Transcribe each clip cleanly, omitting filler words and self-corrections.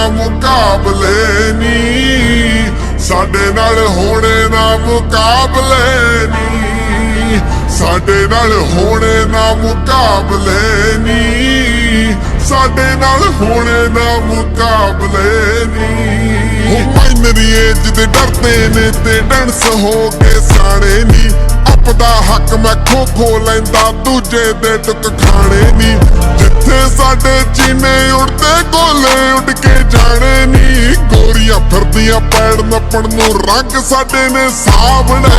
ਮੁਕਾਬਲੇ ਨੀ, ਸਾਡੇ ਨਾਲ ਹੋਣੇ ਨਾ ਮੁਕਾਬਲੇ ਨੀ, ਸਾਡੇ ਨਾਲ ਹੋਣੇ ਨਾ ਮੁਕਾਬਲੇ ਨੀ, ਸਾਡੇ ਨਾਲ ਹੋਣੇ ਨਾ ਮੁਕਾਬਲੇ ਨੀ। ਉਹ ਮਾਈਨਰੀ ਏਜ ਦੇ ਡਰਦੇ ਨੇ ਤੇ ਡੈਂਸ ਹੋ ਕੇ ਸਾਣੇ ਨੀ, ਆਪਦਾ ਹੱਕ ਮੈਂ ਖੋ ਲੈਂਦਾ ਦੂਜੇ ਦੇ ਟੁੱਕ ਖਾਣੇ ਨੀ। ਜਿੱਥੇ ਸਾਡੇ ਚੀਨੇ ਉੜਦੇ ਗੋਲੇ ਉੱਡ ਕੇ ਜਾਣੇ ਨੀ, ਗੋਰੀਆਂ ਫਿਰਦੀਆਂ ਪੈੜ ਨੱਪਣ ਨੂੰ ਰੰਗ ਸਾਡੇ ਨੇ ਸਾਹਮਣੇ।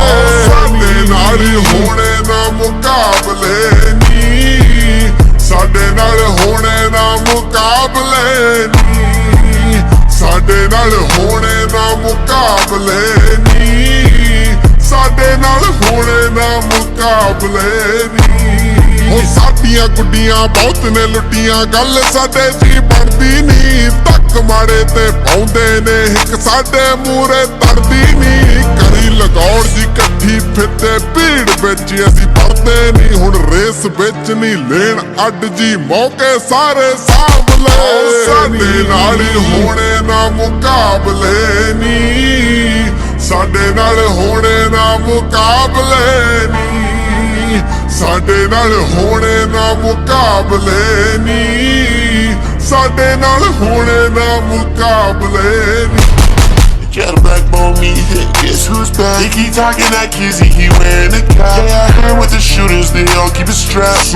ਸਾਡੇ ਨਾਲ ਹੋਣੇ ਨਾ ਮੁਕਾਬਲੇ ਨੀ, ਸਾਡੇ ਨਾਲ ਹੋਣੇ ਨਾ ਮੁਕਾਬਲੇ ਨੀ, ਸਾਡੇ ਨਾਲ ਹੋਣੇ ਨਾ ਮੁਕਾਬਲੇ ਨੀ, ਸਾਡੇ ਨਾਲ ਹੋਣੇ ਨਾ ਮੁਕਾਬਲੇ ਨੀ। ਉਹ ਸਾਡੀਆਂ ਗੁੱਡੀਆਂ ਬਹੁਤ ਨੇ ਲੁੱਟੀਆਂ, ਗੱਲ ਸਾਡੇ ਜੀ ਬਣਦੀ ਨੀ, ਧੱਕ ਮਾੜੇ ਤੇ ਪਾਉਂਦੇ ਨੇ ਇੱਕ ਸਾਡੇ ਮੂਰੇ ਤਰਦੀ ਨੀ। ਕਰੀ ਲਗੌੜ ਦੀ ਇਕੱਠੀ ਫਿਰਦੇ ਭੀੜ ਵਿੱਚ ਅਸੀਂ ਪੜਦੇ ਨੀ, ਹੁਣ ਰੇਸ ਵਿੱਚ ਨੀ ਲੈਣ ਅੱਡ ਜੀ ਮੌਕੇ ਸਾਰੇ ਸਾਂਭਲੇ। ਸਾਡੇ ਨਾਲ ਹੋਣੇ ਨਾ ਮੁਕਾਬਲੇ ਨੀ, ਸਾਡੇ ਨਾਲ ਹੋਣੇ ਨਾ ਮੁਕਾਬਲੇ ਨੀ, ਸਾਡੇ ਨਾਲ ਹੋਣੇ ਨਾ ਮੁਕਾਬਲੇ ਨੀ, ਸਾਡੇ ਨਾਲ ਹੋਣੇ ਨਾ ਮੁਕਾਬਲੇ ਨੀ। Got a black on me, guess who's back? They keep talking that kizzy, he wearing a cap. Yeah, I heard with the shooters, they all keep it strapped.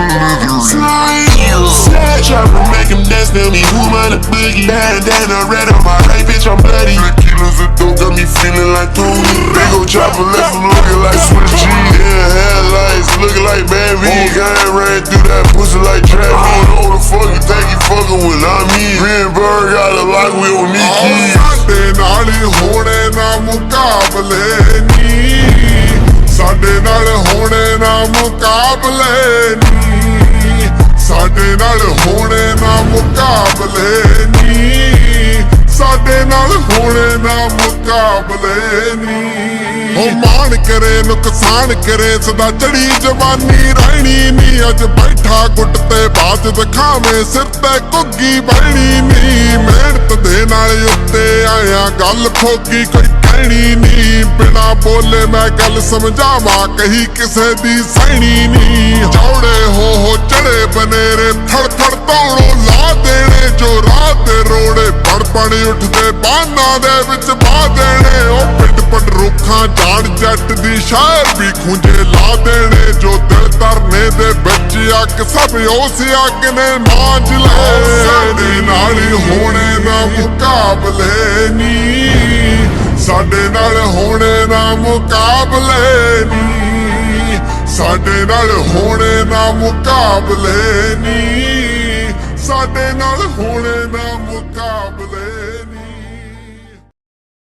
Sad chopper, make him dance, tell me who am the boogie. Bandana red on my right, bitch, I'm bloody. Tequila's a dope, got me feeling like Tony. Big ol' chopper, left him looking like Swiss G. Yeah, headlights, looking like Bad V. Gang ran through that pussy like Trap. I don't know the fuck you think you fucking with, not me. Me and Bird got a lock, we don't need keys. ਸਾਡੇ ਨਾਲ ਹੋਣੇ ਨਾ ਮੁਕਾਬਲੇ ਨੀ, ਸਾਡੇ ਨਾਲ ਹੋਣੇ ਨਾ ਮੁਕਾਬਲੇ ਨੀ, ਸਾਡੇ ਨਾਲ ਹੋਣੇ ਨਾ ਮੁਕਾਬਲੇ ਨੀ, ਸਾਡੇ ਨਾਲ ਹੋਣੇ ਨਾ ਮੁਕਾਬਲੇ ਨੀ। ਉਹ ਮਾਣ ਕਰੇ ਨੁਕਸਾਨ ਕਰੇ ਸਦਾ ਚੜੀ ਜਵਾਨੀ ਰਹਿਣੀ ਨੀ, ਅੱਜ ਬੈਠਾ ਗੁੱਟ ਤੇ ਬਾਤ ਦਿਖਾਵੇਂ ਸਿਰ ਤੇ ਘੁੱਗੀ ਬਹਿਣੀ ਨੀ। ਮਿਹਨਤ ਦੇ ਨਾਲ ਉੱਤੇ ਆਇਆ ਗੱਲ ਫੋਕੀ ਕੋਈ ਕਹਿਣੀ ਨੀ, ਬਿਨਾ ਬੋਲੇ ਮੈਂ ਗੱਲ ਸਮਝਾਵਾਂ ਕਹੀ ਕਿਸੇ ਦੀ ਸਹਿਣੀ ਨੀ। ਚੌੜੇ ਹੋ ਚੜੇ ਬਨੇਰੇ ਫੜ ਦੌੜੋਂ ਲਾ ਦੇਣੇ, ਜੋ ਰਾਹ ਤੇ ਰੋੜੇ ਬਣ ਉੱਠਦੇ ਬਾਨਾਂ ਦੇ ਵਿੱਚ ਪਾ ਦੇਣੇ। ਉਹ ਪਿੰਡ ਰੁੱਖਾਂ ਜਾਣ ਜੱਟ ਦੀ ਸ਼ਾਇਰ ਵੀ ਖੁੰਝੇ ਲਾ ਦੇਣੇ, ਜੋ ਦਿਲ ਧਰਨੇ ਦੇ ਵਿੱਚ ਅੱਗ ਸਭ ਉਸ ਅੱਗ ਨੇ ਮਾਂਜ ਲੈ। ਸਾਡੇ ਨਾਲ ਹੋਣੇ ਨਾ ਮੁਕਾਬਲੇ ਨੀ, ਸਾਡੇ ਨਾਲ ਹੋਣੇ ਨਾ ਮੁਕਾਬਲੇ ਨੀ, ਸਾਡੇ ਨਾਲ ਹੋਣੇ ਨਾ ਮੁਕਾਬਲੇ ਨੀ, ਸਾਡੇ ਨਾਲ ਹੋਣੇ ਨਾ ਮੁਕਾਬਲੇ।